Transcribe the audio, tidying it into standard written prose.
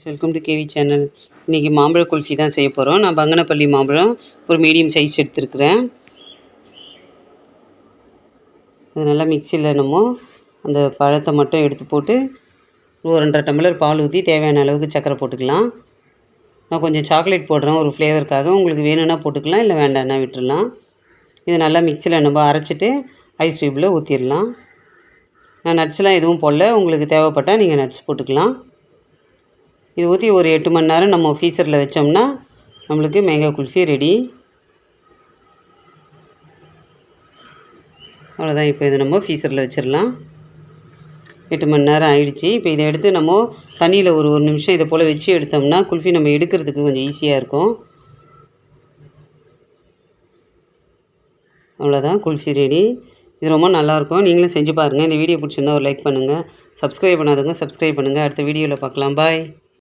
Welcome to KV channel. இன்றைக்கி மாம்பழ குல்ஃபி தான் செய்ய போகிறோம். நான் பங்கனப்பள்ளி மாம்பழம் ஒரு மீடியம் சைஸ் எடுத்துருக்குறேன். அது நல்லா மிக்சியில் நம்ம அந்த பழத்தை மட்டும் எடுத்து போட்டு ஒரு 2.5 டம்ளர் பால் ஊற்றி தேவையான அளவுக்கு சர்க்கரை போட்டுக்கலாம். நான் கொஞ்சம் சாக்லேட் போடுறேன் ஒரு ஃப்ளேவருக்காக. உங்களுக்கு வேணும்னா போட்டுக்கலாம், இல்லை வேண்டாம்னா விட்டுடலாம். இது நல்லா மிக்சியில் நம்ம அரைச்சிட்டு ஐஸ் க்யூப்பில் ஊற்றிடலாம். நான் நட்ஸ்லாம் எதுவும் போடல, உங்களுக்கு தேவைப்பட்டால் நீங்கள் நட்ஸ் போட்டுக்கலாம். இது ஊற்றி ஒரு 8 மணி நேரம் நம்ம ஃப்ரீசரில் வச்சோம்னா நம்மளுக்கு மேங்கோ குல்ஃபி ரெடி. அவ்வளோதான். இப்போ இது நம்ம ஃப்ரீசரில் வச்சிடலாம். 8 மணி நேரம் ஆயிடுச்சு. இப்போ இதை எடுத்து நம்ம தண்ணியில் ஒரு நிமிஷம் இதை போல் வச்சு எடுத்தோம்னா குல்ஃபி நம்ம எடுக்கிறதுக்கு கொஞ்சம் ஈஸியாக இருக்கும். அவ்வளோதான், குல்ஃபி ரெடி. இது ரொம்ப நல்லாயிருக்கும். நீங்களும் செஞ்சு பாருங்கள். இந்த வீடியோ பிடிச்சிருந்தா ஒரு லைக் பண்ணுங்கள். சப்ஸ்கிரைப் பண்ணாதவங்க சப்ஸ்கிரைப் பண்ணுங்கள். அடுத்த வீடியோவில் பார்க்கலாம். பாய்.